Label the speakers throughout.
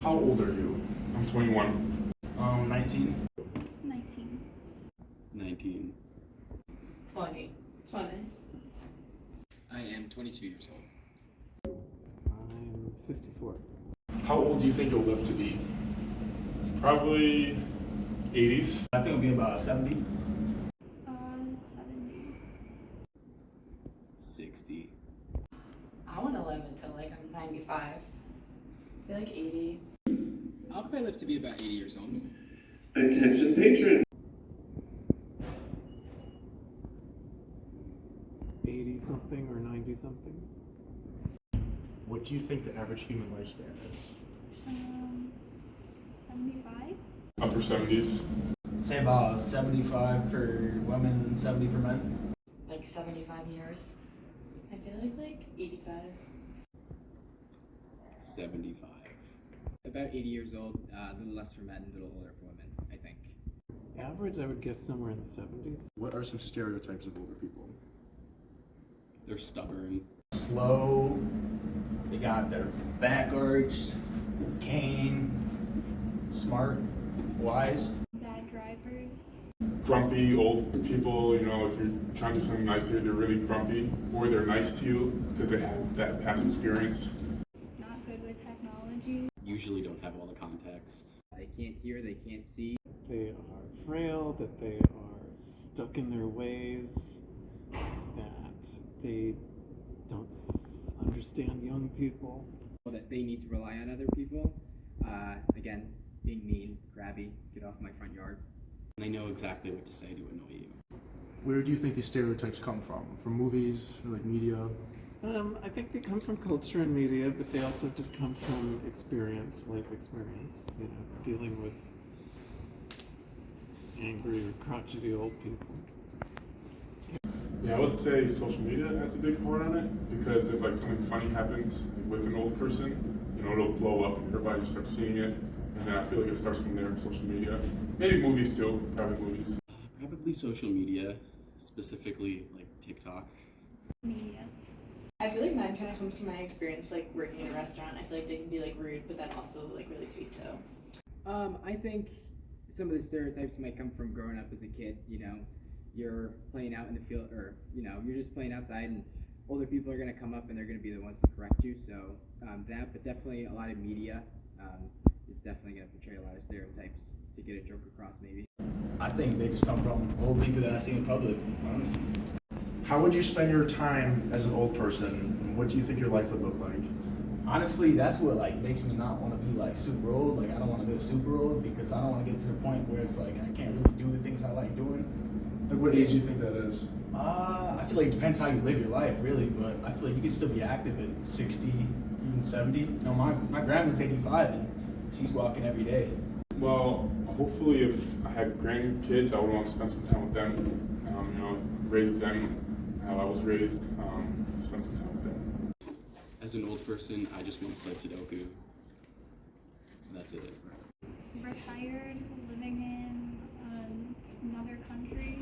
Speaker 1: How old are you? I'm 21.
Speaker 2: 19.
Speaker 3: 19.
Speaker 4: 19.
Speaker 5: 20.
Speaker 3: 20.
Speaker 4: I am 22 years old.
Speaker 6: I'm 54.
Speaker 1: How old do you think you'll live to be? Probably 80s.
Speaker 2: I think it'll be about 70.
Speaker 3: 70.
Speaker 4: 60.
Speaker 5: I want to live until like I'm 95.
Speaker 3: I feel like 80.
Speaker 4: I'll probably live to be about 80 years old.
Speaker 7: Attention patron.
Speaker 6: 80 something or 90 something.
Speaker 1: What do you think the average human lifespan is?
Speaker 3: 75.
Speaker 1: Upper 70s.
Speaker 2: Say about 75 for women, 70 for men.
Speaker 5: Like 75 years.
Speaker 3: I feel like 85.
Speaker 4: 75.
Speaker 8: About 80 years old, a little less for men, a little older for women, I think.
Speaker 6: Average, I would guess somewhere in the 70s.
Speaker 1: What are some stereotypes of older people?
Speaker 4: They're stubborn.
Speaker 2: Slow. They got their back arched. Cane. Smart. Wise.
Speaker 3: Bad drivers.
Speaker 1: Grumpy old people, you know, if you're trying to do something nice to them, they're really grumpy. Or they're nice to you because they have that past experience.
Speaker 3: Not good with technology.
Speaker 4: Usually don't have all the context.
Speaker 8: They can't hear, they can't see.
Speaker 6: They are frail, that they are stuck in their ways, that they don't understand young people.
Speaker 8: That they need to rely on other people. Again, being mean, grabby, get off my front yard.
Speaker 4: And they know exactly what to say to annoy you.
Speaker 1: Where do you think these stereotypes come from? From movies, or like media?
Speaker 6: I think they come from culture and media, but they also just come from experience, life experience, you know, dealing with angry or crotchety old people.
Speaker 1: Yeah, I would say social media has a big part on it, because if like something funny happens with an old person, you know, it'll blow up and everybody starts seeing it, and then I feel like it starts from there, social media. Maybe movies too, probably movies.
Speaker 4: Probably social media, specifically like TikTok.
Speaker 3: Media.
Speaker 9: I feel like mine kind of comes from my experience, like working in a restaurant. I feel like they can be like rude, but then also like really sweet too.
Speaker 8: I think some of the stereotypes might come from growing up as a kid. You know, you're playing out in the field, or you know, you're just playing outside, and older people are gonna come up and they're gonna be the ones to correct you. So that, but definitely a lot of media is definitely gonna portray a lot of stereotypes to get a joke across, maybe.
Speaker 2: I think they just come from old people that I see in public, honestly.
Speaker 1: How would you spend your time as an old person, and what do you think your life would look like?
Speaker 2: Honestly, that's what like makes me not want to be like super old. Like I don't want to live super old because I don't want to get to the point where it's like I can't really do the things I like doing.
Speaker 1: Like what age do you think that is?
Speaker 2: I feel like it depends how you live your life, really. But I feel like you can still be active at 60, even 70. You know, my grandma's 85 and she's walking every day.
Speaker 1: Well, hopefully if I had grandkids, I would want to spend some time with them, you know, raise them how I was raised, spend some time with them.
Speaker 4: As an old person, I just want to play Sudoku. That's it.
Speaker 3: Retired, living in another country.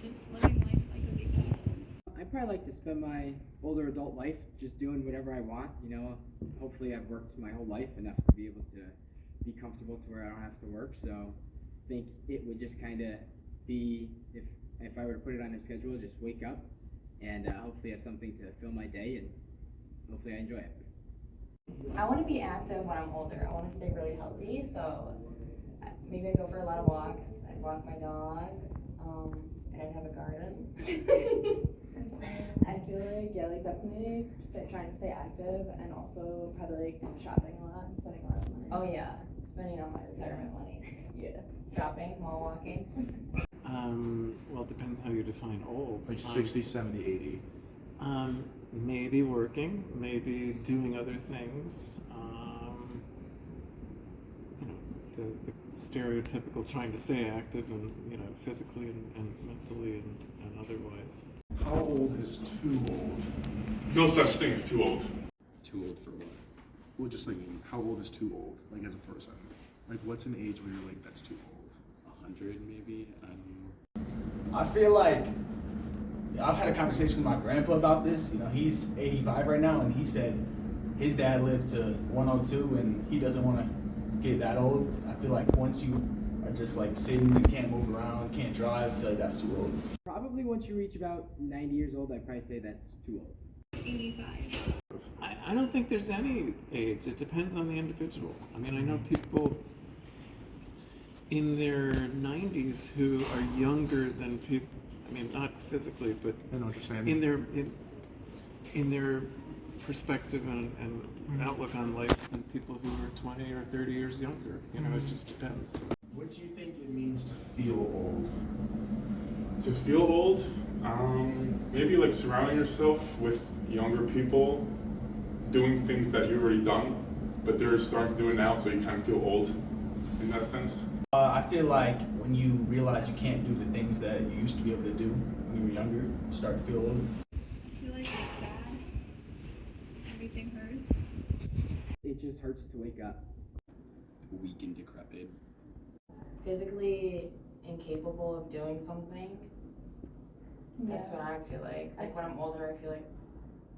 Speaker 3: Just living life like a vacation.
Speaker 8: I'd probably like to spend my older adult life just doing whatever I want. You know, hopefully I've worked my whole life enough to be able to be comfortable to where I don't have to work. So I think it would just kind of be, if I were to put it on a schedule, just wake up and hopefully have something to fill my day, and hopefully I enjoy it.
Speaker 5: I want to be active when I'm older. I want to stay really healthy, so maybe I'd go for a lot of walks. I'd walk my dog, and I'd have a garden.
Speaker 9: I feel like like definitely trying to stay active and also probably like shopping a lot and spending a lot of money.
Speaker 5: Oh yeah, spending all my retirement money.
Speaker 9: Yeah.
Speaker 5: Shopping, mall walking.
Speaker 6: Well, it depends how you define old.
Speaker 1: Like 60, 70, 80.
Speaker 6: Maybe working, maybe doing other things. You know, the stereotypical trying to stay active and, you know, physically and mentally and otherwise.
Speaker 1: How old is too old? No such thing as too old.
Speaker 4: Too old for what?
Speaker 1: Well, just thinking, how old is too old, like as a person? Like what's an age where you're like, that's too old?
Speaker 4: 100 maybe? I don't know.
Speaker 2: I feel like I've had a conversation with my grandpa about this. You know, he's 85 right now, and he said his dad lived to 102 and he doesn't want to get that old. I feel like once you are just like sitting and can't move around, can't drive, I feel like that's too old.
Speaker 8: Probably once you reach about 90 years old, I'd probably say that's too old.
Speaker 3: 85.
Speaker 6: I don't think there's any age. It depends on the individual. I mean, I know people in their 90s who are younger than people. I mean, not physically, but
Speaker 1: I know what you're saying.
Speaker 6: in their perspective and outlook on life than people who are 20 or 30 years younger. You know, it just depends.
Speaker 1: What do you think it means to feel old? To feel old? Maybe like surrounding yourself with younger people doing things that you've already done, but they're starting to do it now, so you kind of feel old in that sense.
Speaker 2: I feel like when you realize you can't do the things that you used to be able to do when you were younger, you start to feel old.
Speaker 3: I feel like it's sad. Everything hurts.
Speaker 8: It just hurts to wake up.
Speaker 4: Weak and decrepit.
Speaker 5: Physically incapable of doing something. That's what I feel like. Like when I'm older, I feel like,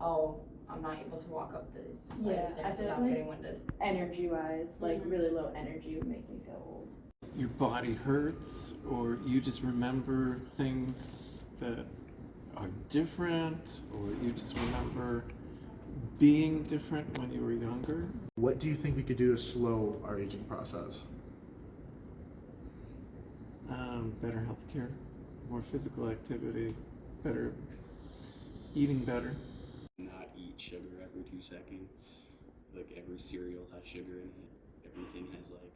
Speaker 5: oh, I'm not able to walk up these flight of
Speaker 9: I
Speaker 5: stairs
Speaker 9: feel
Speaker 5: without
Speaker 9: like
Speaker 5: getting winded.
Speaker 9: energy-wise, like really low energy would make me feel old.
Speaker 6: Your body hurts, or you just remember things that are different, or you just remember being different when you were younger.
Speaker 10: What do you think we could do to slow our aging process?
Speaker 6: Better healthcare, more physical activity, better eating better.
Speaker 4: Not eat sugar every 2 seconds. Like every cereal has sugar in it. Everything has like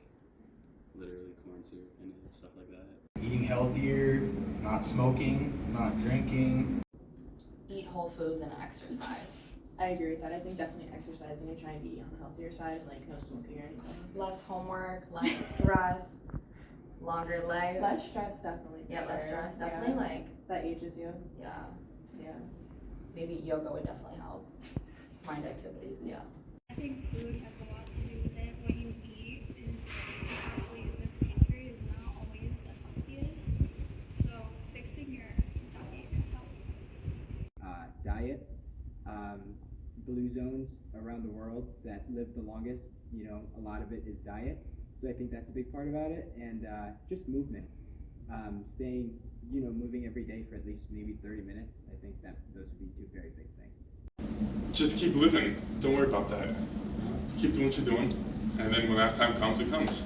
Speaker 4: literally corn syrup in it and stuff like that.
Speaker 2: Eating healthier, not smoking, not drinking.
Speaker 5: Eat whole foods and exercise.
Speaker 9: I agree with that. I think definitely exercising and trying to be on the healthier side, like no smoking or anything.
Speaker 5: Less homework, less stress, longer life.
Speaker 9: Less stress, definitely.
Speaker 5: Yeah, less
Speaker 9: for
Speaker 5: stress.
Speaker 9: sure.
Speaker 5: Definitely
Speaker 9: Yeah.
Speaker 5: like,
Speaker 9: That ages you.
Speaker 5: yeah.
Speaker 9: Yeah.
Speaker 5: Maybe yoga would definitely help. Mind activities, yeah.
Speaker 3: I think food has a lot to do with it. What you eat is, especially in this country, is not always the healthiest. So fixing your diet can help.
Speaker 8: Diet. Blue zones around the world that live the longest, you know, a lot of it is diet. So I think that's a big part about it. And just movement. Staying, you know, moving every day for at least maybe 30 minutes. I think that those would be 2 very big things.
Speaker 1: Just keep living. Don't worry about that. Just keep doing what you're doing, and then when that time comes, it comes.